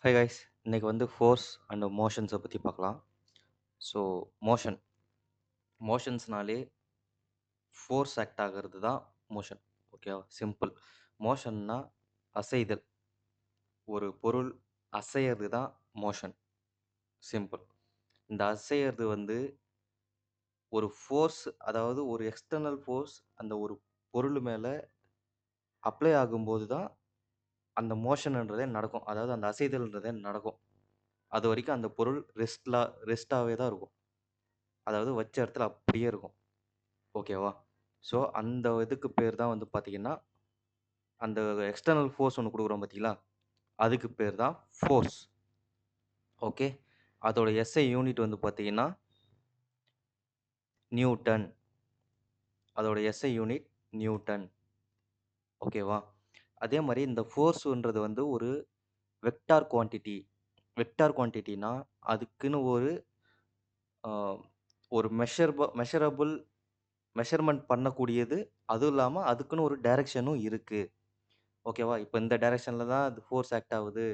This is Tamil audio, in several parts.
ஹாய் கைஸ், இன்னைக்கு வந்து ஃபோர்ஸ் அண்ட் மோஷன்ஸை பற்றி பார்க்கலாம். ஸோ மோஷன் மோஷன்ஸ்னாலே ஃபோர்ஸ் ஆக்ட் ஆகிறது தான் மோஷன். ஓகேவா? சிம்பிள். மோஷன்னா அசைதல். ஒரு பொருள் அசையிறது தான் மோஷன். சிம்பிள். இந்த அசையிறது வந்து ஒரு ஃபோர்ஸ், அதாவது ஒரு எக்ஸ்டர்னல் ஃபோர்ஸ் அந்த ஒரு பொருள் மேலே அப்ளை ஆகும்போது தான் அந்த மோஷன்ன்றதே நடக்கும். அதாவது அந்த அசைதல்ன்றதே நடக்கும். அது வரைக்கும் அந்த பொருள் ரெஸ்டாகவே தான் இருக்கும். அதாவது வச்ச இடத்துல அப்படியே இருக்கும். ஓகேவா? ஸோ, அந்த இதுக்கு பேர் தான் வந்து பார்த்தீங்கன்னா, அந்த எக்ஸ்டர்னல் ஃபோர்ஸ் ஒண்ணு குடுக்குறோம் பார்த்தீங்களா? அதுக்கு பேர் தான் ஃபோர்ஸ். ஓகே. அதோட எஸ்ஐ யூனிட் வந்து பார்த்தீங்கன்னா, நியூட்டன். அதோட எஸ்ஐ யூனிட் நியூட்டன். ஓகேவா? அதே மாரி இந்த ஃபோர்ஸ்ன்றது வந்து ஒரு வெக்டார் குவான்டிட்டி. வெக்டார் குவான்டிட்டினா, அதுக்குன்னு அ ஒரு மெஷரபிள் மெஷர்மென்ட் பண்ணக்கூடியது. அதுவும் இல்லாம அதுக்குன்னு ஒரு டைரக்ஷனும் இருக்கு. ஓகேவா? இப்ப இந்த டைரக்ஷன்ல தான் அது ஃபோர்ஸ் ஆக்ட் ஆவுது.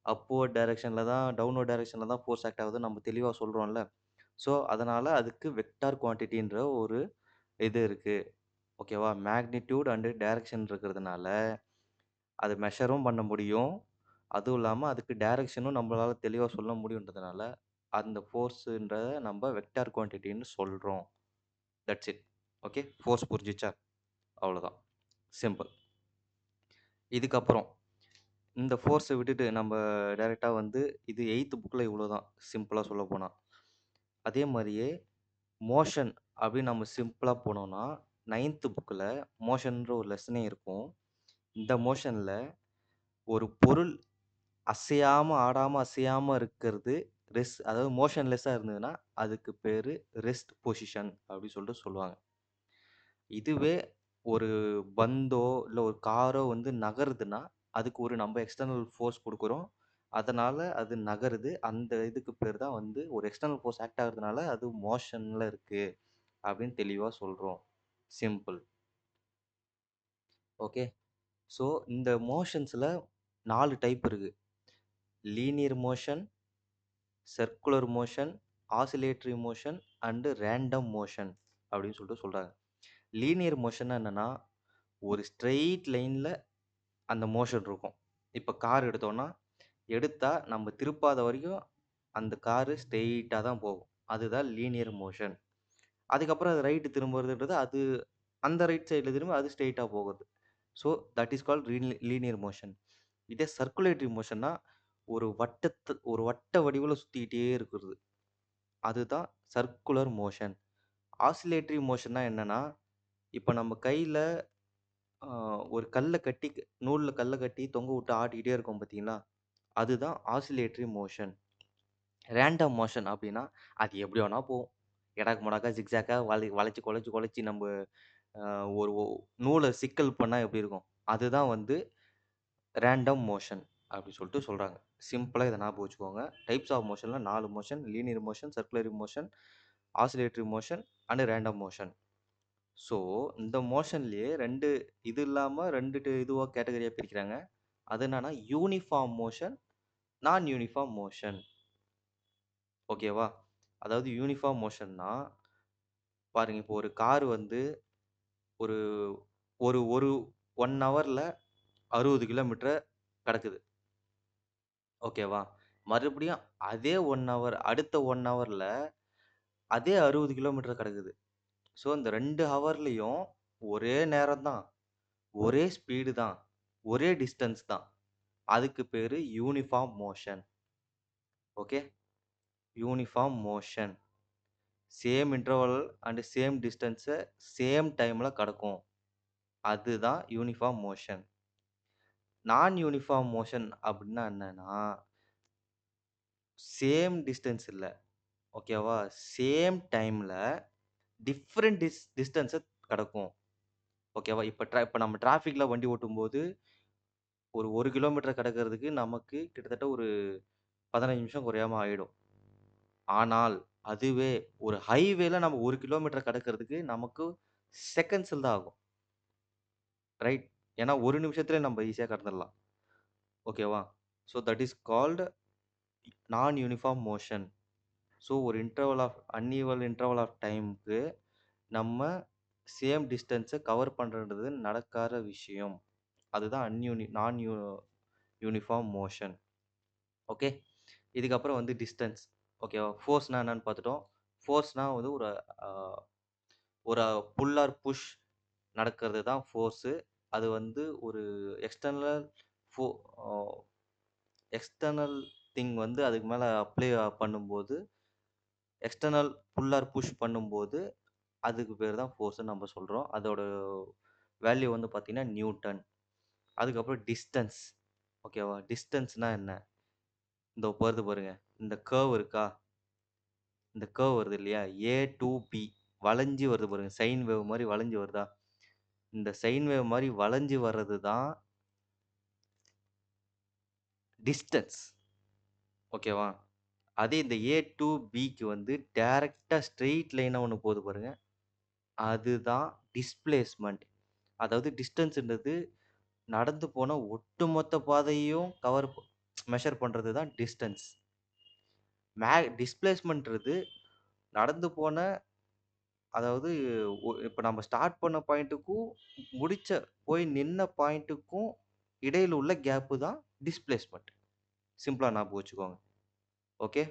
அப்வர்ட் டைரக்ஷன்ல தான், டவுன்வர்ட் டைரக்ஷன்ல தான் ஃபோர்ஸ் ஆக்ட் ஆகுதுன்னு நம்ம தெளிவா சொல்றோம்ல. ஸோ, அதனால அதுக்கு வெக்டார் குவான்டிட்டின்ற ஒரு இது இருக்கு. ஓகேவா? மேக்னிட்யூட் அண்ட் டைரக்ஷன் இருக்கிறதுனால, அத மெஷரும் பண்ண முடியும். அதுவும் இல்லாம அதுக்கு டைரக்ஷனும் நம்மளால தெளிவா சொல்ல முடியுன்றதுனால, அந்த ஃபோர்ஸ்ன்றத நம்ம வெக்டார் குவான்டிட்டின்னு சொல்றோம். That's it. ஓகே. ஃபோர்ஸ் புரிஞ்சுச்சா? அவ்வளோதான். சிம்பிள். இதுக்கப்புறம் இந்த ஃபோர்ஸ விட்டுட்டு நம்ம டைரக்ட்டா வந்து இது 8த் புக்ல இவ்வளோதான். சிம்பிளா சொல்லப்போனா. அதே மாரியே மோஷன் அப்படின்னு நம்ம சிம்பிளா போனோம்னா, 9த் புக்ல மோஷன்ற ஒரு லெசனே இருக்கும். இந்த மோஷன்ல ஒரு பொருள் அசையாம, ஆடாம, அசையாம இருக்கிறது அதாவது மோஷன்லெஸ்ஸா இருந்ததுன்னா, அதுக்கு பேரு ரெஸ்ட் பொசிஷன் அப்படின்னு சொல்லிட்டு சொல்லுவாங்க. இதுவே ஒரு பந்தோ, இல்ல ஒரு காரோ வந்து நகருதுன்னா, அதுக்கு ஒரு நம்ம எக்ஸ்டர்னல் ஃபோர்ஸ் குடுக்குறோம். அதனால அது நகருது. அந்த இதுக்கு பேர் தான் வந்து ஒரு எக்ஸ்டர்னல் ஃபோர்ஸ் ஆக்ட் ஆகுறதுனால அது மோஷன்ல இருக்கு அப்படின்னு தெளிவா சொல்றோம். சிம்பிள். ஓகே. ஸோ இந்த மோஷன்ஸ்ல 4 டைப் இருக்கு. Linear motion, circular motion, oscillatory motion and random motion அப்படின்னு சொல்லிட்டு சொல்றாங்க. லீனியர் மோஷன்னா என்னன்னா, ஒரு ஸ்ட்ரெய்ட் லைன்ல அந்த மோஷன் இருக்கும். இப்ப கார் எடுத்தோம்னா, எடுத்தா நம்ம திருப்பாத வரைக்கும் அந்த காரு ஸ்ட்ரெய்ட்டா தான் போகும். அதுதான் லீனியர் மோஷன். அதுக்கப்புறம் அது ரைட் திரும்புறதுன்றது அது அந்த ரைட் சைடுல திரும்பி அது ஸ்ட்ரெய்ட்டா போகுது. So that is called linear motion. இதே சர்க்குலேட்டரி மோஷன்னா ஒரு வட்ட வடிவுல சுத்திக்கிட்டே இருக்கிறது. அதுதான் சர்க்குலர் மோஷன். ஆசிலேட்டரி மோஷன்னா என்னன்னா, இப்ப நம்ம கையில அ ஒரு கல்ல கட்டி நூல்ல கல்ல கட்டி தொங்க விட்டு ஆட்டிக்கிட்டே இருக்கோம் பார்த்தீங்களா? அதுதான் ஆசிலேட்டரி மோஷன். ரேண்டம் மோஷன் அப்டின்னா, அது எப்படி வேணா போகும். எடாக்கு மொடாக்கா, ஜிக்ஜாக்கா வளைச்சு, கொழச்சு, கொழச்சு நம்ப அ ஒரு நூல சிக்கல் பண்ணா எப்படி இருக்கும்? அதுதான் வந்து ரேண்டம் மோஷன் அப்டி சொல்ட்டு சொல்றாங்க. சிம்பிளா இத ஞாபகம் வச்சுக்கோங்க. டைப்ஸ் ஆஃப் மோஷன்ல 4 motion. Linear motion, circular motion, oscillatory motion and random motion. So, இந்த மோஷன்லயே 2 இது இல்லாம 2 இதுவா கேட்டகரியா பிரிக்கிறாங்க. அது என்னன்னா, யூனிஃபார்ம் மோஷன், நான் யூனிஃபார்ம் மோஷன். ஓகேவா? அதாவது யூனிஃபார்ம் மோஷன்னா, பாருங்க இப்போ ஒரு கார் வந்து ஒரு ஒரு ஒரு 1 ஹவர்ல 60 கிலோமீட்டர கடக்குது. ஓகேவா? மறுபடியும் அதே 1 ஹவர் அடுத்த 1 ஹவர்ல அதே 60 கிலோமீட்டர் கடக்குது. ஸோ, இந்த 2 ஹவர்லயும் ஒரே நேரம் தான். ஒரே ஸ்பீடு தான். ஒரே டிஸ்டன்ஸ் தான். அதுக்கு பேரு uniform motion. Okay. Uniform motion. Same interval and same distance same டைம்ல கடக்கும். அதுதான் யூனிஃபார்ம் மோஷன். நான் யூனிஃபார்ம் மோஷன் அப்டின்னா என்னன்னா, சேம் டிஸ்டன்ஸ் இல்ல. ஓகேவா? சேம் டைம்ல டிஃபரண்ட் டிஸ்டன்ஸ கடக்கும். ஓகேவா? இப்ப நம்ம டிராஃபிக்ல வண்டி ஓட்டும்போது, ஒரு 1 கிலோமீட்டர் கடக்கிறதுக்கு நமக்கு கிட்டத்தட்ட ஒரு 15 நிமிஷம் குறையாம ஆயிடும். ஆனால், அதுவே ஒரு ஹைவேல நம்ம 1 கிலோமீட்டர் கடக்கிறதுக்கு நமக்கு செகண்ட்ஸ்ல தான் ஆகும். ரைட்? ஏன்னா 1 நிமிஷத்திலே நம்ம ஈஸியா கடந்துடலாம். ஓகேவா? ஸோ தட் இஸ் கால்டு நான் யூனிஃபார்ம் மோஷன். ஸோ ஒரு அன்ஈவல் இன்டர்வல் ஆஃப் டைமுக்கு நம்ம சேம் டிஸ்டன்ஸை கவர் பண்ணுறது நடக்காத விஷயம். அதுதான் நான் யூனிஃபார்ம் மோஷன். ஓகே. இதுக்கப்புறம் வந்து டிஸ்டன்ஸ். ஓகேவா? ஃபோர்ஸ்னா என்னன்னு பார்த்துட்டோம். ஃபோர்ஸ்னா வந்து ஒரு ஒரு புல் ஆர் புஷ் நடக்கிறது தான் ஃபோர்ஸு. அது வந்து ஒரு எக்ஸ்டர்னல் ஃபோ எக்ஸ்டர்னல் திங் வந்து அதுக்கு மேலே அப்ளை பண்ணும்போது, எக்ஸ்டர்னல் புல் ஆர் புஷ் பண்ணும்போது, அதுக்கு பேர் தான் ஃபோர்ஸ்ன்னு நம்ம சொல்றோம். அதோட வேல்யூ வந்து பார்த்தீங்கன்னா நியூட்டன். அதுக்கப்புறம் டிஸ்டன்ஸ். ஓகேவா? டிஸ்டன்ஸ்னா என்ன? இதோ வருது பாருங்க. இந்த கர்வ் இருக்கா? இந்த கர்வ் வருது இல்லையா? ஏ டூ பி வளைஞ்சு வருது பாருங்க. சைன் வேவ் மாரி வளைஞ்சு வருதா? இந்த சைன் வேவ் மாரி வளைஞ்சு வர்றது தான் டிஸ்டன்ஸ். ஓகேவா? அதே இந்த ஏ டூ பிக்கு வந்து டைரக்ட்டா ஸ்ட்ரெய்ட் லைனா ஒண்ணு போகுது பாருங்க. அதுதான் டிஸ்பிளேஸ்மென்ட். அதாவது டிஸ்டன்ஸ்ன்றது நடந்து போன ஒட்டுமொத்த பாதையையும் மெஷர் பண்றது தான் டிஸ்டன்ஸ். டிஸ்பிளேஸ்மென்ட்ன்றது நடந்து போன அதாவது இப்ப நம்ம ஸ்டார்ட் பண்ண பாயிண்ட்டுக்கும், முடிச்ச போய் நின்ன பாயிண்ட்டுக்கும் இடையில உள்ள கேப் தான் டிஸ்பிளேஸ்மென்ட். சிம்பிளா ஞாபகம் வச்சுக்கோங்க. Okay.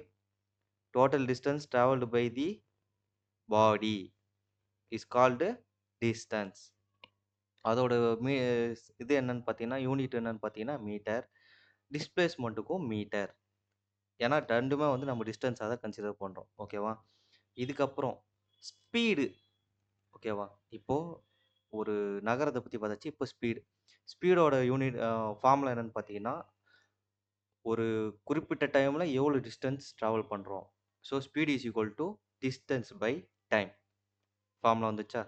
Total distance travelled by the body is called distance. அதோட மீ இது என்னன்னு பார்த்தீங்கன்னா, யூனிட் என்னன்னு பார்த்தீங்கன்னா மீட்டர். டிஸ்பிளேஸ்மென்ட்டுக்கும் மீட்டர். ஏன்னா 2மே வந்து நம்ம டிஸ்டன்ஸா தான் கன்சிடர் பண்றோம். ஓகேவா? இதுக்கப்புறம் ஸ்பீடு. ஓகேவா? இப்போ ஒரு நகரத்த பத்தி பார்த்தாச்சு. இப்போ ஸ்பீடு. ஸ்பீடோட ஃபார்முலா என்னன்னு பார்த்தீங்கன்னா, ஒரு குறிப்பிட்ட டைம்ல எவ்வளோ டிஸ்டன்ஸ் டிராவல் பண்றோம். So speed is equal to distance by time. Formula வந்துச்சா?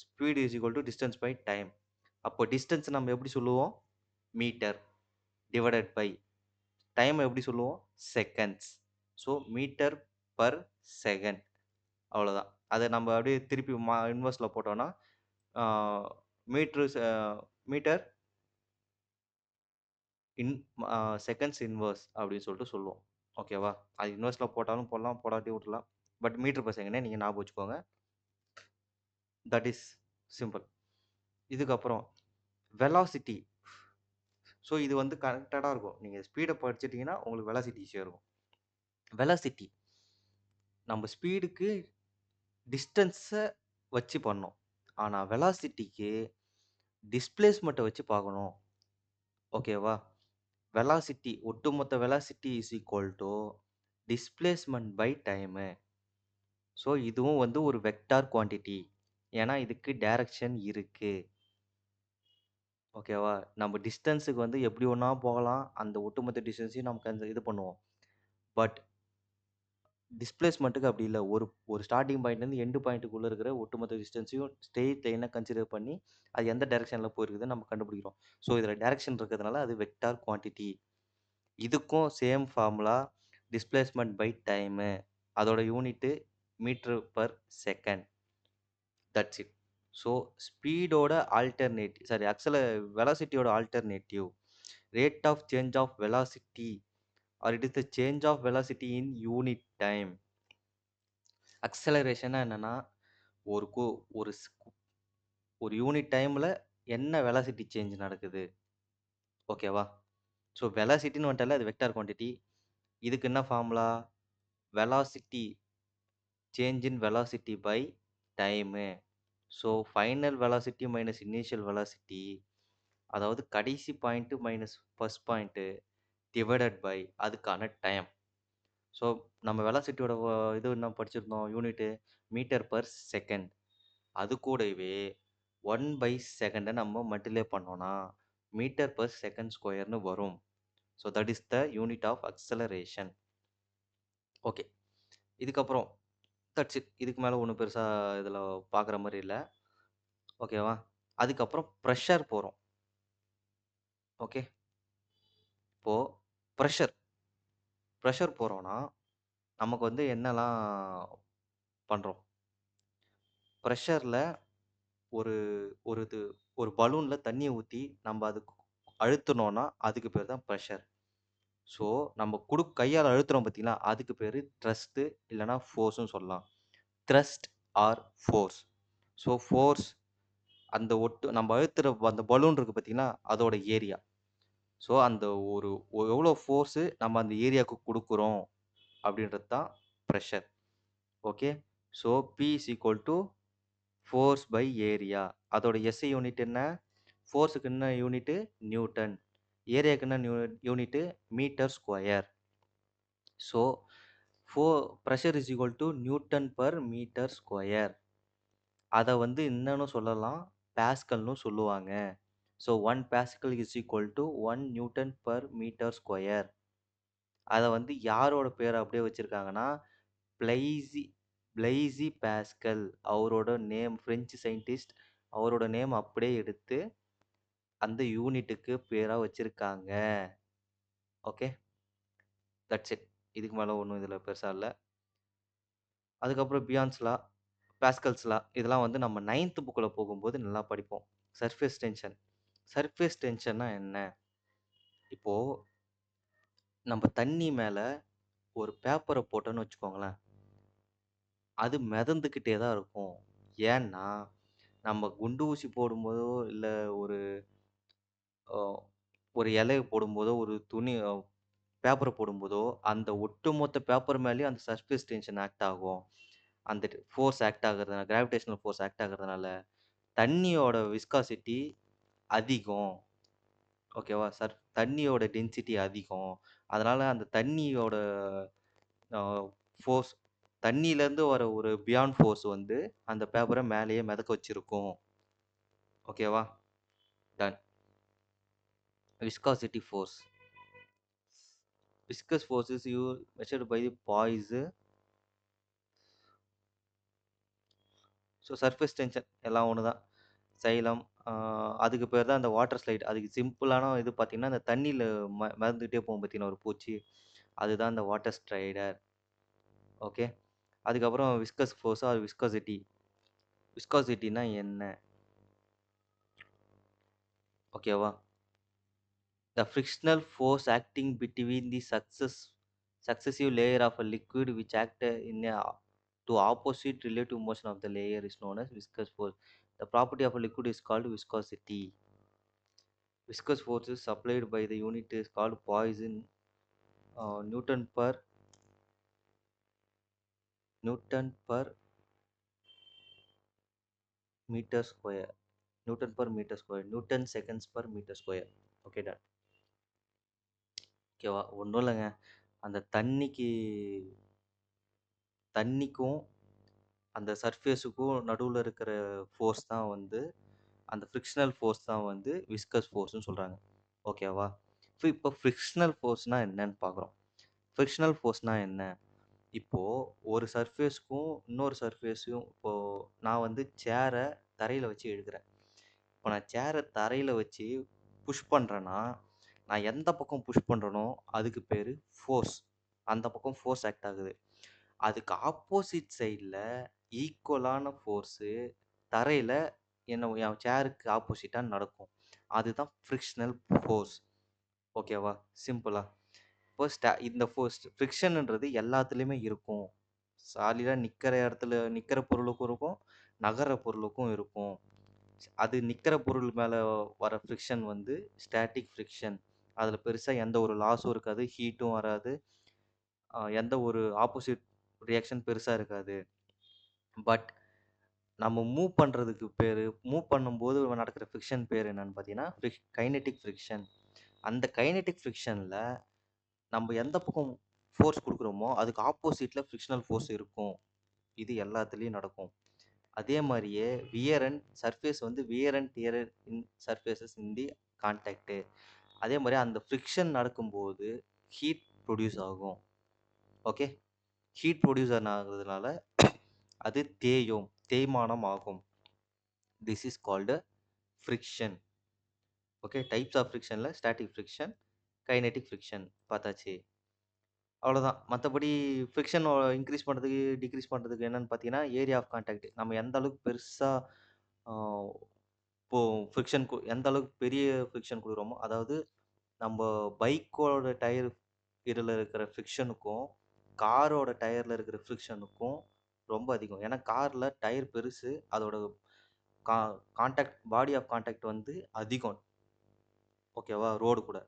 Speed is equal to distance by time. அப்போ டிஸ்டன்ஸ் நம்ம எப்படி சொல்லுவோம்? மீட்டர் டிவைடட் பை டைம் எப்படி சொல்லுவோம்? Seconds. So metre per second. அவ்வளோதான். அத நம்ம அப்படியே திருப்பி இன்வெர்ஸ்ல போட்டோம்னா, ah metre metre in seconds inverse அப்படின்னு சொல்லிட்டு சொல்லுவோம். ஓகேவா? அது இன்வெர்ஸ்ல போட்டாலும் போடலாம், போடாட்டியும் விட்டுறலாம். பட் மீட்டர் பர் செகண்ட்னே நீங்க ஞாபகம் வச்சுக்கோங்க. That is simple. இதுக்கப்புறம் வெலாசிட்டி. ஸோ இது வந்து கனெக்டடா இருக்கும். நீங்க ஸ்பீட படிச்சுட்டீங்கன்னா, உங்களுக்கு வெலாசிட்டி ஈஸியா இருக்கும். வெலாசிட்டி நம்ம ஸ்பீடுக்கு டிஸ்டன்ஸ வச்சு பண்ணோம். ஆனா வெலாசிட்டிக்கு டிஸ்பிளேஸ்மென்ட்ட வச்சு பார்க்கணும். ஓகேவா? வெலாசிட்டி ஒட்டுமொத்த velocity is equal to displacement by time. So இதுவும் வந்து ஒரு வெக்டார் குவான்டிட்டி. ஏன்னா இதுக்கு டைரக்ஷன் இருக்கு. ஓகேவா? நம்ம டிஸ்டன்ஸுக்கு வந்து எப்படி வேணா போகலாம். அந்த ஒட்டுமொத்த டிஸ்டன்ஸையும் நமக்கு இது பண்ணுவோம். பட் டிஸ்பிளேஸ்மென்ட்க்கு அப்படி இல்ல. ஒரு ஸ்டார்ட்டிங் பாயிண்ட்லேருந்து எண்ட் பாயிண்ட்டுக்குள்ள இருக்கிற ஒட்டுமொத்த டிஸ்டன்ஸையும் ஸ்ட்ரெய்ட் லைனா கன்சிடர் பண்ணி, அது எந்த டைரக்ஷன்ல போயிருக்குதுன்னு நம்ம கண்டுபிடிக்கிறோம். ஸோ இதில டைரக்ஷன் இருக்கிறதுனால அது வெக்டார் குவான்டிட்டி. இதுக்கும் same formula displacement by time. அதோட unit metre per second. That's it. So ஸ்பீடோட வெலாசிட்டியோட alternative rate of change of velocity or it is the change of velocity in unit time. அக்ஸலரேஷன்னா என்னன்னா, ஒரு கு ஒரு ஸ் ஒரு யூனிட் டைம்ல என்ன வெலாசிட்டி சேஞ்ச் நடக்குது? ஓகேவா? ஸோ வெலாசிட்டின்னு வந்துட்டாலே அது வெக்டார் குவான்டிட்டி. இதுக்கு என்ன formula? Velocity change in velocity by time. So final velocity minus initial velocity அதாவது கடைசி point minus first point divided by அதுக்கான டைம். ஸோ நம்ம வெலாசிட்டியோட இது என்ன படிச்சிருந்தோம் யூனிட்டு மீட்டர் பர் செகண்ட். அது கூடவே 1/செகண்ட நம்ம மல்டிப்ளை பண்ணோம்னா மீட்டர் பர் செகண்ட் ஸ்கொயர்னு வரும். So that is the unit of acceleration. Okay. இதுக்கப்புறம் தட்ஸ் இட். இதுக்கு மேலே ஒன்றும் பெருசாக இதில் பார்க்குற மாதிரி இல்லை. ஓகேவா? அதுக்கப்புறம் ப்ரெஷர் போகிறோம். ஓகே. இப்போ ப்ரெஷர் ப்ரெஷர் போகிறோம்னா நமக்கு வந்து என்னலாம் பண்ணுறோம்? ப்ரெஷரில் ஒரு ஒரு பலூனில் தண்ணியை ஊற்றி நம்ம அதுக்கு அழுத்தினோன்னா அதுக்கு பேர் தான் ப்ரெஷர். ஸோ நம்ம கையால அழுத்துறோம் பார்த்தீங்களா, அதுக்கு பேரு த்ரஸ்ட்டு இல்லன்னா ஃபோர்ஸ்ன்னு சொல்லலாம். Thrust or force. So force அந்த நம்ம அழுத்துற அந்த பலூன் இருக்கு பார்த்தீங்களா, அதோட ஏரியா. ஸோ அந்த ஒரு எவ்வளோ ஃபோர்ஸு நம்ம அந்த ஏரியாவுக்கு குடுக்குறோம் அப்படின்றது தான் pressure. Okay. So P is equal to force by area. அதோட எஸ்ஐ யூனிட் என்ன? ஃபோர்ஸுக்கு என்ன யூனிட்டு? நியூட்டன். ஏரியாக்கு என்ன unit? Metre square. So for pressure is equal to newton per metre square. அத வந்து என்னன்னு சொல்லலாம்? பாஸ்கல்ன்னு சொல்லுவாங்க. So 1 pascal is equal to 1 newton per metre square. அத வந்து யாரோட பேர அப்படியே வச்சிருக்காங்கன்னா, பிளைஸி பிளைஸி பாஸ்கல். அவரோட நேம் பிரெஞ்சு சயின்டிஸ்ட். அவரோட நேம் அப்படியே எடுத்து அந்த யூனிட்டுக்கு பேரா வச்சிருக்காங்க. ஓகே. That's it. இதுக்கு மேல ஒண்ணும் இதுல பெருசா இல்ல. அதுக்கப்புறம் பியாண்ட்ஸ் லா, பாஸ்கல்ஸ் லா இதெல்லாம் வந்து நம்ம 9த் புக்ல போகும்போது நல்லா படிப்போம். Surface tension. சர்ஃபேஸ் டென்ஷன்னா என்ன? இப்போ நம்ம தண்ணி மேல ஒரு பேப்பர போட்டோம்னு வச்சுக்கோங்களேன். அது மிதந்துக்கிட்டே தான் இருக்கும். ஏன்னா, நம்ம குண்டு ஊசி போடும்போதோ, இல்ல ஒரு அ ஒரு இலைய போடும்போதோ, ஒரு துணி பேப்பர போடும்போதோ, அந்த ஒட்டுமொத்த பேப்பர் மேலயும் அந்த சர்ஃபேஸ் டென்ஷன் ஆக்ட் ஆகும். அந்த ஃபோர்ஸ் ஆக்ட் ஆகுறதுனால கிராவிடேஷனல் ஃபோர்ஸ் ஆக்ட் ஆகுறதுனால, தண்ணியோட விஸ்காசிட்டி அதிகம். ஓகேவா? தண்ணியோட டென்சிட்டி அதிகம். அதனால அந்த தண்ணியோட அ ஃபோர்ஸ் தண்ணியிலேருந்து வர ஒரு பியாண்ட் ஃபோர்ஸ் வந்து அந்த பேப்பர மேலேயே மிதக்க வச்சிருக்கும். ஓகேவா? Done. Viscosity force. Viscous force is measured by the poise. So surface tension எல்லாம் ஒண்ணு தான். சைலம் அதுக்கு பேர் தான் அந்த வாட்டர் ஸ்லைட். அதுக்கு சிம்பிளான இது பார்த்தீங்கன்னா, அந்த தண்ணீல மிதந்துட்டே போகும் பார்த்தீங்களா ஒரு பூச்சி. அதுதான் அந்த வாட்டர் ஸ்ட்ரைடர். ஓகே. அதுக்கப்புறம் விஸ்கஸ் ஃபோர்ஸ் ஆர் விஸ்காசிட்டி. விஸ்காசிட்டினா என்ன? ஓகேவா? The frictional force acting between the successive layer of a liquid which act in a to opposite relative motion of the layer is known as viscous force. The property of a liquid is called viscosity. Viscous force is supplied by the unit is called Poisson Newton per Newton per meter square. Newton per meter square. Newton seconds per meter square. Okay, done. ஓகேவா? ஒன்றும் இல்லைங்க. அந்த தண்ணிக்கும் அந்த சர்ஃபேஸுக்கும் நடுவுல இருக்கிற ஃபோர்ஸ் தான் வந்து அந்த ஃப்ரிக்ஷனல் ஃபோர்ஸ் தான் வந்து விஸ்கஸ் ஃபோர்ஸ்ன்னு சொல்றாங்க. ஓகேவா? இப்போ ஃப்ரிக்ஷனல் ஃபோர்ஸ்னா என்னன்னு பார்க்குறோம். ஃப்ரிக்ஷனல் ஃபோர்ஸ்னா என்ன? இப்போ ஒரு சர்ஃபேஸ்க்கும் இன்னொரு சர்ஃபேஸையும் இப்போ நான் வந்து சேர தரையில வச்சு இழுக்கிறேன். இப்போ நான் சேர தரையில வச்சு புஷ் பண்றேன்னா, நான் எந்த பக்கம் புஷ் பண்றேனோ அதுக்கு பேரு ஃபோர்ஸ். அந்த பக்கம் ஃபோர்ஸ் ஆக்ட் ஆகுது. அதுக்கு ஆப்போசிட் சைடுல ஈக்குவலான ஃபோர்ஸு தரையில என் சேருக்கு ஆப்போசிட்டா நடக்கும். அதுதான் ஃப்ரிக்ஷனல் ஃபோர்ஸ். ஓகேவா? சிம்பிளா. இப்போ இந்த ஃப்ரிக்ஷன்ன்றது எல்லாத்துலயுமே இருக்கும். சாலிடா நிக்கிற இடத்துல நிக்கிற பொருளுக்கும் இருக்கும். நகர்ற பொருளுக்கும் இருக்கும். அது நிக்கிற பொருள் மேல வர ஃப்ரிக்ஷன் வந்து ஸ்டாட்டிக் ஃப்ரிக்ஷன். அதுல பெருசா எந்த ஒரு லாஸும் இருக்காது. ஹீட்டும் வராது. எந்த ஒரு ஆப்போசிட் ரியாக்ஷன் பெருசா இருக்காது. பட் நம்ம மூவ் பண்ணும்போது நடக்கிற ஃப்ரிக்ஷன் பேர் என்னன்னு பார்த்தீங்கன்னா, கைனெடிக் ஃப்ரிக்ஷன். அந்த கைனெடிக் ஃப்ரிக்ஷன்ல நம்ம எந்த பக்கம் ஃபோர்ஸ் குடுக்குறோமோ, அதுக்கு ஆப்போசிட்ல ஃப்ரிக்ஷனல் ஃபோர்ஸ் இருக்கும். இது எல்லாத்துலயும் நடக்கும். அதே மாரியே சர்ஃபேஸ் வந்து wear and tear in surfaces in the contact. அதே மாரி அந்த ஃப்ரிக்ஷன் நடக்கும்போது ஹீட் ப்ரொடியூஸ் ஆகும். ஓகே. ஹீட் ப்ரொடியூஸ் ஆகுறதுனால அது தேய்மானம் ஆகும். This is called friction. Okay. Types of ஃப்ரிக்ஷன்ல ஸ்டாட்டிக் ஃப்ரிக்ஷன், கைனெடிக் ஃப்ரிக்ஷன் பார்த்தாச்சு. அவ்வளோதான். மத்தபடி ஃப்ரிக்ஷன் இன்கிரீஸ் பண்றதுக்கு, டிக்ரீஸ் பண்றதுக்கு என்னன்னு பார்த்தீங்கன்னா, ஏரியா ஆஃப் கான்டாக்ட். நம்ம எந்த அளவுக்கு பெருசா ஆ இப்போ எந்த அளவுக்கு பெரிய ஃப்ரிக்ஷன் குடுக்குறோமோ, அதாவது நம்ப பைக்கோட டயர் இதில் இருக்கிற ஃப்ரிக்ஷனுக்கும் காரோட டயரில் இருக்கிற ஃப்ரிக்ஷனுக்கும் ரொம்ப அதிகம். ஏன்னா காரில் டயர் பெருசு, அதோட கா கான்டாக்ட் பாடி ஆஃப் கான்டாக்ட் வந்து அதிகம். ஓகேவா, ரோடு கூட.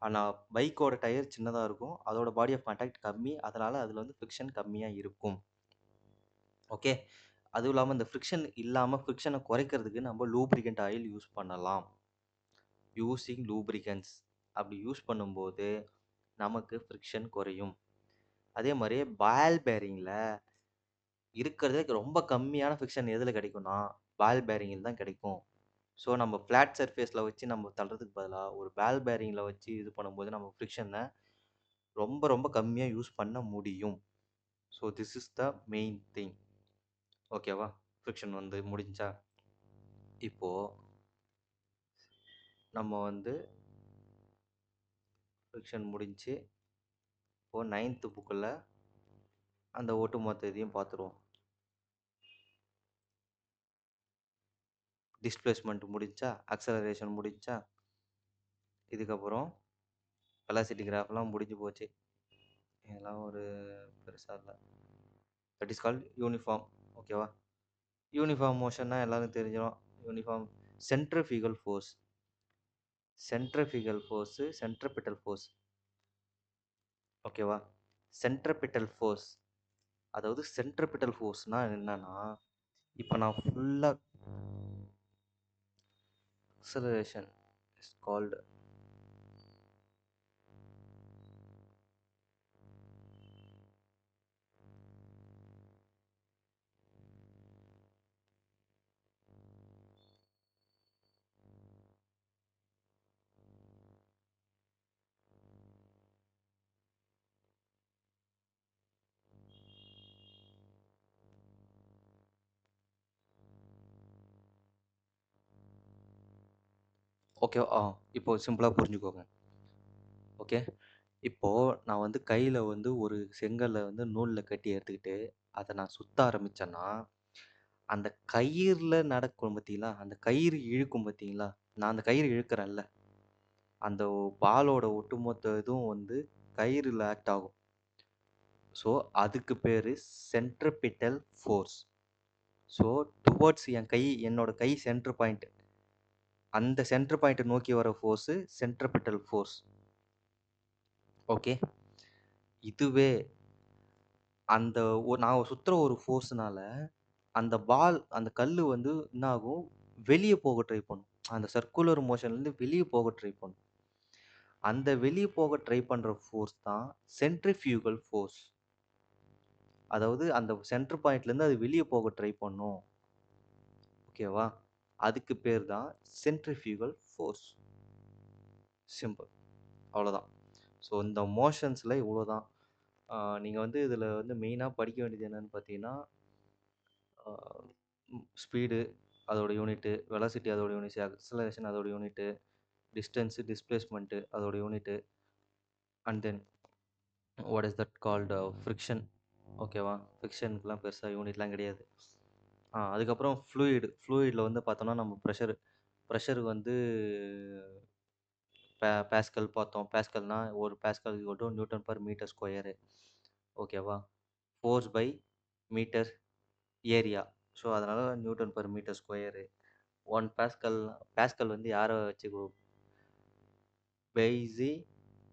ஆனால் பைக்கோட டயர் சின்னதாக இருக்கும், அதோட பாடி ஆஃப் கான்டாக்ட் கம்மி, அதனால் அதில் வந்து ஃப்ரிக்ஷன் கம்மியாக இருக்கும். ஓகே, அதுவும் இல்லாமல் இந்த ஃப்ரிக்ஷன் இல்லாமல் ஃப்ரிக்ஷனை குறைக்கிறதுக்கு நம்ம லூப்ரிகண்ட் ஆயில் யூஸ் பண்ணலாம். யூஸிங் லூப்ரிகன்ஸ் அப்படி யூஸ் பண்ணும்போது நமக்கு ஃப்ரிக்ஷன் குறையும். அதே மாதிரி பால் பேரிங்கில் இருக்கிறதே ரொம்ப கம்மியான ஃப்ரிக்ஷன் எதில் கிடைக்கும்னா பால் பேரிங்கில் தான் கிடைக்கும். ஸோ நம்ம ஃப்ளாட் சர்ஃபேஸில் வச்சு நம்ம தள்ளுறதுக்கு பதிலாக ஒரு பால் பேரிங்கில் வச்சு இது பண்ணும்போது நம்ம ஃப்ரிக்ஷனை ரொம்ப ரொம்ப கம்மியாக யூஸ் பண்ண முடியும். So this is the main thing. ஓகேவா, ஃப்ரிக்ஷன் வந்து முடிஞ்சா இப்போது நம்ம வந்து ஃப்ரிக்ஷன் முடிஞ்சு இப்போது 9th புக்கில் அந்த ஒட்டுமொத்த இதையும் பார்த்துருவோம். டிஸ்பிளேஸ்மெண்ட் முடிஞ்சா, அக்சலரேஷன் முடிஞ்சா, இதுக்கப்புறம் வெலாசிட்டி கிராஃப்லாம் முடிஞ்சு போச்சு. இதெல்லாம் ஒரு பெருசாக இல்லை. That is called uniform. ஓகேவா, யூனிஃபார்ம் மோஷன்னா எல்லாரும் தெரிஞ்சிடும். Uniform centrifugal force, centrifugal force, centripetal force. ஓகேவா, சென்ட்ரிபிட்டல் ஃபோர்ஸ், அதாவது சென்ட்ரிபிட்டல் ஃபோர்ஸ்னால் என்னன்னா, இப்போ நான் ஃபுல்லாக acceleration is called ஓகே. இப்போ சிம்பிளாக புரிஞ்சுக்கோங்க. ஓகே, இப்போது நான் வந்து கையில் வந்து ஒரு செங்கல்லை வந்து நூலில் கட்டி எடுத்துக்கிட்டு அதை நான் சுற்ற ஆரம்பித்தேன்னா, அந்த கயிறில் நடக்கும் பார்த்தீங்களா, அந்த கயிறு இழுக்கும் பார்த்தீங்களா, நான் அந்த கயிறு இழுக்கிறேன்ல, அந்த பாலோட ஒட்டுமொத்த இதுவும் வந்து கயிறில் ஆக்ட் ஆகும். ஸோ அதுக்கு பேர் சென்ட்ரிபிட்டல் ஃபோர்ஸ். ஸோ டுவர்ட்ஸ் என்னோட கை சென்டர் பாயிண்ட், அந்த சென்டர் பாயிண்ட்டை நோக்கி வர ஃபோர்ஸு சென்ட்ரிபிட்டல் ஃபோர்ஸ். ஓகே, இதுவே அந்த நான் சுற்றுற ஒரு ஃபோர்ஸ்னால அந்த பால், அந்த கல் வந்து என்ன ஆகும், வெளியே போக ட்ரை பண்ணும். அந்த சர்க்குலர் மோஷன்லேருந்து வெளியே போக ட்ரை பண்ணும். அந்த வெளியே போக ட்ரை பண்ணுற ஃபோர்ஸ் தான் சென்ட்ரிஃபியூகல் ஃபோர்ஸ். அதாவது அந்த சென்டர் பாயிண்ட்லேருந்து அது வெளியே போக ட்ரை பண்ணும். ஓகேவா, அதுக்கு பேர் தான் சென்ட்ரிஃபியூகல் ஃபோர்ஸ். சிம்பிள், அவ்வளோதான். ஸோ இந்த மோஷன்ஸில் இவ்வளோ தான். நீங்கள் வந்து இதில் வந்து மெயினாக படிக்க வேண்டியது என்னென்னு பார்த்தீங்கன்னா, ஸ்பீடு அதோட யூனிட்டு, வெலாசிட்டி அதோட யூனிட், அக்ஸலரேஷன் அதோட யூனிட்டு, டிஸ்டன்ஸு டிஸ்பிளேஸ்மெண்ட்டு அதோட unit, and then what is that called friction. ஓகேவா, ஃப்ரிக்ஷனுக்குலாம் பெருசாக யூனிட்லாம் கிடையாது. அதுக்கப்புறம் ஃப்ளூயிடில் வந்து பார்த்தோம்னா நம்ம ப்ரெஷருக்கு வந்து பேஸ்கல் பார்த்தோம். பேஸ்கல்னா ஒரு pascal equal newton per metre square. ஓகேவா, force by metre area. So அதனால் newton per metre square. 1 pascal. Pascal வந்து யாரை வச்சு,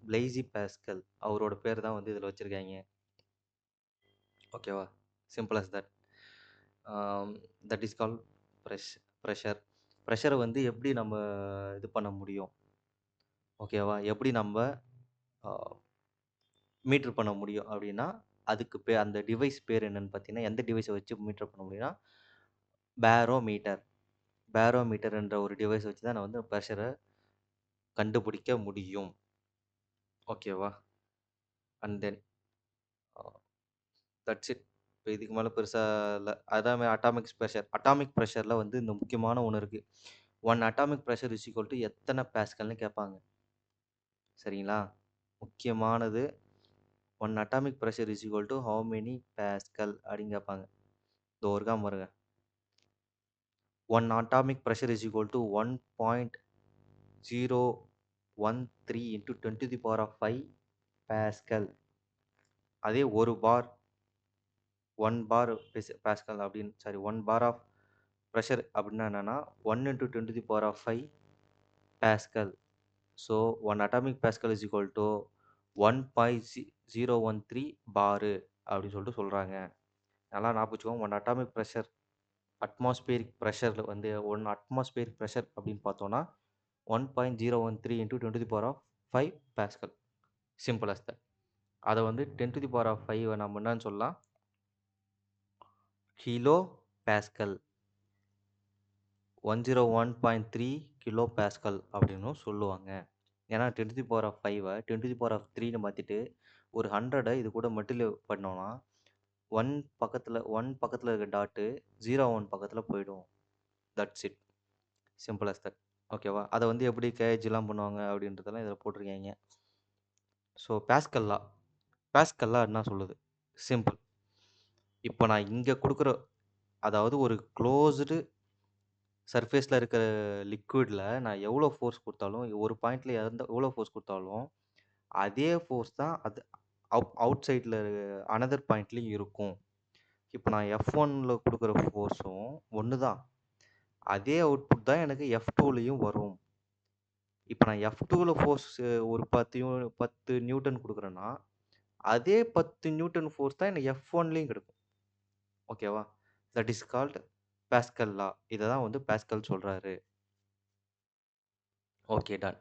பிளைஸி பேஸ்கல், அவரோட பேர் தான் வந்து இதில் வச்சுருக்காங்க. ஓகேவா, simple as that. That is call pressure. ப்ரெஷரை வந்து எப்படி நம்ம இது பண்ண முடியும், ஓகேவா, எப்படி நம்ம மீட்ரு பண்ண முடியும் அப்படின்னா, அதுக்கு அந்த டிவைஸ் பேர் என்னன்னு பார்த்தீங்கன்னா, எந்த டிவைஸை வச்சு மீட்ரு பண்ண முடியும்னா பேரோமீட்டர். பேரோமீட்டர்ன்ற ஒரு டிவைஸ் வச்சு தான் நான் வந்து ப்ரெஷரை கண்டுபிடிக்க முடியும். ஓகேவா, அண்ட் தென் தட்ஸ் இட். இப்போ இதுக்கு மேலே பெருசாக இல்லை. அதான் அட்டாமிக் ப்ரெஷர். அட்டாமிக் ப்ரெஷரில் வந்து இந்த முக்கியமான ஒன்று இருக்குது. 1 atomic pressure is equal to எத்தனை பேஸ்கல்னு கேட்பாங்க. சரிங்களா, முக்கியமானது 1 atomic pressure is equal to how many Pascal அப்படின்னு கேட்பாங்க. இதோ இருக்காம பாருங்க. 1 atomic pressure is equal to 1.013 into 10 to the power of 5 pascal. அதே 1 பார் 1 பார் பாஸ்கல் அப்படின்னு சாரி 1 பார் ஆஃப் ப்ரெஷர் அப்படின்னா என்னன்னா 1 into 10 to the power of 5 pascal. So 1 atomic pascal is equal to 1.013 பாரு அப்படின்னு சொல்லிட்டு சொல்கிறாங்க. நல்லா ஞாபகம் வச்சுக்கோங்க. 1 அட்டாமிக் ப்ரெஷர் அட்மாஸ்பியரிக் ப்ரெஷரில் வந்து 1 அட்மாஸ்பியரிக் ப்ரெஷர் அப்படின்னு பார்த்தோன்னா 1.013 into 10 to the power of 5 pascal. Simple as that. அதை வந்து 10 to the power of 5 நம்ம என்னன்னு சொல்லலாம், கிலோ பாஸ்கல். 101.3 கிலோ பாஸ்கல் அப்படின்னும் சொல்லுவாங்க. ஏன்னா 10 to the power of 5 10 to the power of 3ன்னு மாற்றிட்டு ஒரு 100 இது கூட மல்டிப்ளை பண்ணோம்னா 1 பக்கத்தில் இருக்க டாட்டு 0 1 பக்கத்தில் போயிடும். That's it. Simple as that. ஓகேவா? அதை வந்து எப்படி கேஜ்லாம் பண்ணுவாங்க அப்படின்றதெல்லாம் இதில் போட்டிருக்காங்க. ஸோ பாஸ்கல்லா என்ன சொல்லுது? சிம்பிள். இப்போ நான் இங்கே கொடுக்குற அதாவது ஒரு க்ளோஸ்டு சர்ஃபேஸில் இருக்கிற லிக்விடில் நான் எவ்வளோ ஃபோர்ஸ் கொடுத்தாலும் ஒரு பாயிண்டில் எவ்வளோ ஃபோர்ஸ் கொடுத்தாலும் அதே ஃபோர்ஸ் தான் அது அவுட் சைடில் அனதர் பாயிண்ட்லேயும் இருக்கும். இப்போ நான் F1ல் கொடுக்குற ஃபோர்ஸும் ஒன்று தான். அதே அவுட்புட் தான் எனக்கு F2லையும் வரும். இப்போ நான் F2வில் ஃபோர்ஸ் ஒரு 10 நியூட்டன் கொடுக்குறேன்னா அதே 10 நியூட்டன் ஃபோர்ஸ் தான் எனக்கு F1லையும் கிடைக்கும். ஓகேவா? That is called Pascal law. இதை தான் வந்து பாஸ்கல் சொல்கிறாரு. Okay, done.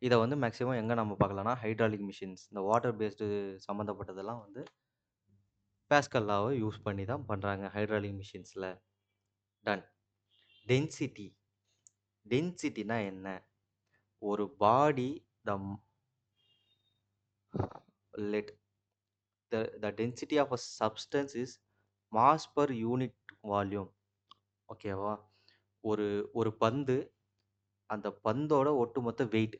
இதை வந்து மேக்ஸிமம் எங்கே நம்ம பார்க்கலாம்னா ஹைட்ராலிக் மிஷின்ஸ், இந்த வாட்டர் பேஸ்டு சம்மந்தப்பட்டதெல்லாம் வந்து பாஸ்கல் லாவை யூஸ் பண்ணி தான் பண்ணுறாங்க ஹைட்ராலிக் மிஷின்ஸில். டன். டென்சிட்டி. டென்சிட்டினா என்ன? ஒரு பாடி த let the density of a substance is mass per unit volume. ஓகேவா? ஒரு ஒரு பந்து, அந்த பந்தோட ஒட்டுமொத்த வெயிட்.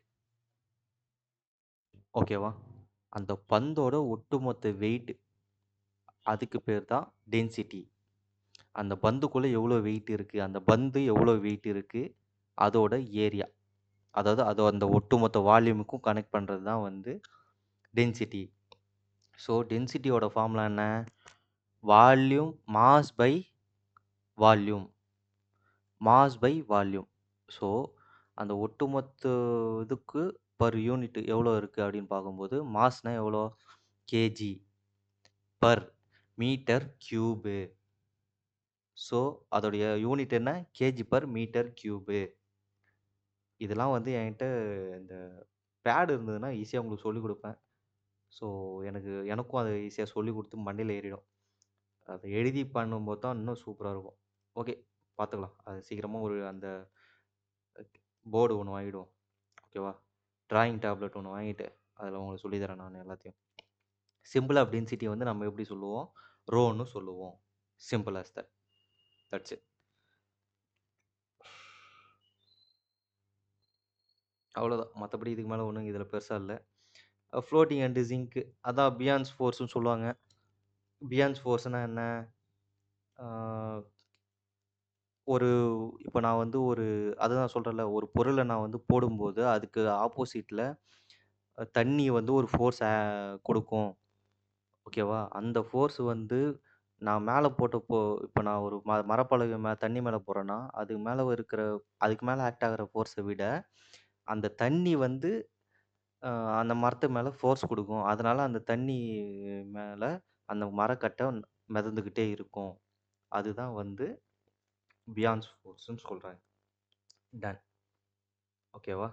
ஓகேவா? அந்த பந்தோட ஒட்டுமொத்த வெயிட், அதுக்கு பேர் தான் டென்சிட்டி. அந்த பந்துக்குள்ளே எவ்வளோ வெயிட் இருக்குது, அந்த பந்து எவ்வளோ வெயிட் இருக்குது, அதோட ஏரியா, அதாவது அந்த ஒட்டுமொத்த வால்யூமுக்கும் கனெக்ட் பண்ணுறது தான் வந்து டென்சிட்டி. ஸோ டென்சிட்டியோட ஃபார்முலா என்ன? Volume mass by volume. Mass by volume. So அந்த ஒட்டுமொத்த இதுக்கு பர் யூனிட் எவ்வளோ இருக்குது அப்படின்னு பார்க்கும்போது மாஸ்னால் எவ்வளோ? KG per metre cube. So அதோடைய யூனிட் என்ன? KG per metre cube. இதெல்லாம் வந்து என்கிட்ட இந்த பேட் இருந்ததுன்னா ஈஸியாக உங்களுக்கு சொல்லிக் கொடுப்பேன். ஸோ எனக்கும் அதை ஈஸியாக சொல்லிக் கொடுத்து மண்டையில் ஏறிடும். அதை எழுதி பண்ணும்போது தான் இன்னும் சூப்பராக இருக்கும். ஓகே, பார்த்துக்கலாம். அது சீக்கிரமாக ஒரு அந்த போர்டு ஒன்று வாங்கிடுவோம். ஓகேவா? டிராயிங் டேப்லெட் ஒன்று வாங்கிட்டு அதில் உங்களுக்கு சொல்லித்தரேன் நான் எல்லாத்தையும். சிம்பிள் ஆஃப் டென்சிட்டி வந்து நம்ம எப்படி சொல்லுவோம்? ரோன்னு சொல்லுவோம். Simple as that. That's it. அவ்வளோதான். மற்றபடி இதுக்கு மேலே ஒன்றும் இதில் பெருசாக இல்லை. ஃப்ளோட்டிங் அண்ட் ஜிங்க், அதான் பியான்ஸ் ஃபோர்ஸ்னு சொல்லுவாங்க. பியான்ஸ் ஃபோர்ஸ்னால் என்ன? ஒரு இப்போ நான் வந்து அதுதான் சொல்கிறேன்ல, ஒரு பொருளை நான் வந்து போடும்போது அதுக்கு ஆப்போசிட்டில் தண்ணி வந்து ஒரு ஃபோர்ஸ் கொடுக்கும். ஓகேவா? அந்த ஃபோர்ஸ் வந்து நான் மேலே போட்டப்போ, இப்போ நான் ஒரு மரப்பலகை தண்ணி மேலே போடுறேன்னா அதுக்கு மேலே ஆக்ட் ஆகிற ஃபோர்ஸை விட அந்த தண்ணி வந்து அந்த மரத்து மேலே ஃபோர்ஸ் கொடுக்கும். அதனால அந்த தண்ணி மேலே அந்த மரக்கட்டை மிதந்துக்கிட்டே இருக்கும். அதுதான் வந்து பியான்ஸ் ஃபோர்ஸ்ன்னு சொல்கிறாங்க. டன். ஓகேவா?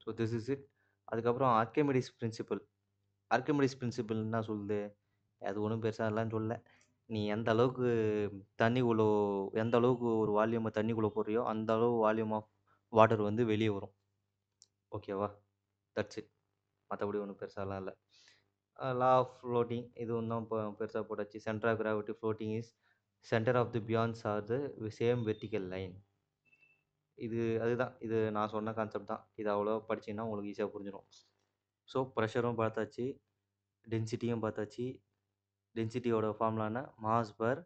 So this is it. அதுக்கப்புறம் ஆர்க்கிமிடிஸ் பிரின்சிபல். ஆர்க்கிமிடிஸ் பிரின்சிபல் என்ன சொல்லுது? அது ஒன்றும் பெருசாலாம் சொல்லல. நீ எந்த அளவுக்கு எந்த அளவுக்கு ஒரு வால்யூமை தண்ணிக்குள்ளே போடுறியோ அந்த அளவு வால்யூம் ஆஃப் வாட்டர் வந்து வெளியே வரும். ஓகேவா? That's it. மற்றபடி ஒன்றும் பெருசாலாம் இல்லை. லா ஆஃப் ஃப்ளோட்டிங் இது ஒன்றும் பெருசாக போட்டாச்சு. Centre of gravity floating is centre of the buoyance are the same vertical line. அதுதான் இது நான் சொன்ன கான்செப்ட் தான். இது அவ்வளோ படிச்சிங்கன்னா உங்களுக்கு ஈஸியாக புரிஞ்சிடும். ஸோ ப்ரெஷரும் பார்த்தாச்சு, டென்சிட்டியும் பார்த்தாச்சு. டென்சிட்டியோட ஃபார்முலா என்ன? Mass per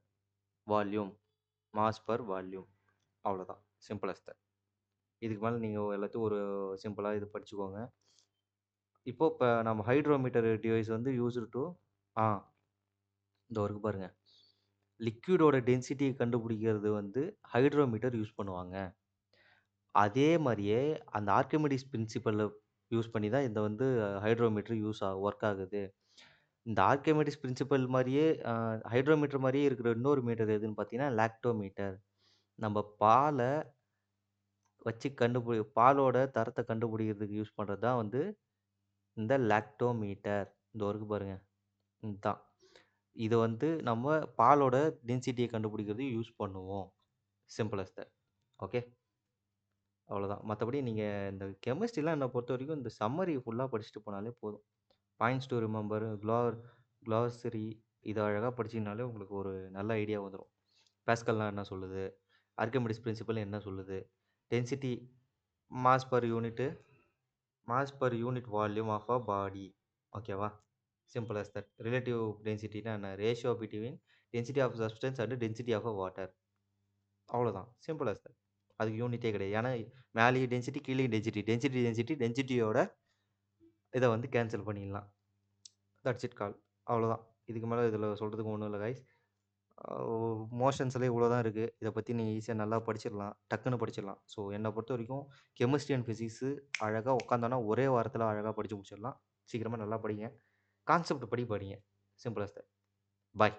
volume. Mass per volume. அவ்வளோதான். Simple as that. இதுக்கு மேலே நீங்கள் எல்லாத்தையும் ஒரு சிம்பிளாக இது படிச்சுக்கோங்க. இப்போ நம்ம ஹைட்ரோமீட்டர் டிவைஸ் வந்து யூஸ்டு டூ ஆ இதோ இருக்கு பாருங்க. லிக்விடோட டென்சிட்டிய கண்டுபிடிக்கிறது வந்து ஹைட்ரோமீட்டர் யூஸ் பண்ணுவாங்க. அதே மாரியே அந்த ஆர்க்கிமிடிஸ் பிரின்சிபல்ல யூஸ் பண்ணி தான் இந்த வந்து ஹைட்ரோமீட்டர் ஒர்க் ஆகுது. இந்த ஆர்க்கிமிடிஸ் பிரின்சிபல் மாரியே ஹைட்ரோமீட்டர் மாரியே இருக்கிற இன்னொரு மீட்டர் எதுன்னு பார்த்தீங்கன்னா, லாக்டோமீட்டர். நம்ம பாலோட தரத்த கண்டுபிடிக்கிறதுக்கு யூஸ் பண்றது தான் வந்து இந்த லாக்டோமீட்டர். இதோ இருக்கு பாருங்க. இதான். இது வந்து நம்ம பாலோட டென்சிட்டிய கண்டுபிடிக்கிறதுக்கு யூஸ் பண்ணுவோம். Simple as that. ஓகே. அவ்வளோதான். மத்தபடி நீங்க இந்த கெமிஸ்ட்ரிலாம் என்ன பொறுத்தவரைக்கும் இந்த சம்மரி ஃபுல்லா படிச்சுட்டு போனாலே போதும். பாயிண்ட்ஸ் டூ ரிமெம்பர், குளோசரி இத அழகா படிச்சீங்கனாலே உங்களுக்கு ஒரு நல்ல ஐடியா வந்துரும். பாஸ்கல்னா என்ன சொல்லுது? ஆர்க்கிமிடிஸ் பிரின்சிபல் என்ன சொல்லுது? Density mass per unit volume of a body. ஓகேவா? Simple as that. ரிலேட்டிவ் டென்சிட்டினா என்ன? Ratio between density of substance and density of a water. அவ்வளோதான். Simple as that. அதுக்கு யூனிட்டே கிடையாது. ஏன்னா மேலேயும் டென்சிட்டி, கீழேயும் டென்சிட்டியோட இத வந்து கேன்சல் பண்ணிடலாம். தட்ஸ் இட் கால். அவ்வளோதான். இதுக்கு மேல இதில சொல்றதுக்கு ஒண்ணும் இல்ல கைஸ். மோஷன்ஸ்ல இவ்வளோ தான் இருக்கு. இத பத்தி நீங்க ஈஸியா நல்லா படிச்சிடலாம். டக்குனு படிச்சிடலாம். ஸோ என்ன பொறுத்தவரைக்கும் கெமிஸ்ட்ரி அண்ட் பிசிக்ஸ் அழகா உட்காந்தோம்னா ஒரே வாரத்தில அழகா படிச்சு முடிச்சிடலாம். சீக்கிரமா நல்லா படிங்க. கான்செப்ட் படி படிங்க. Simple as that. பாய்.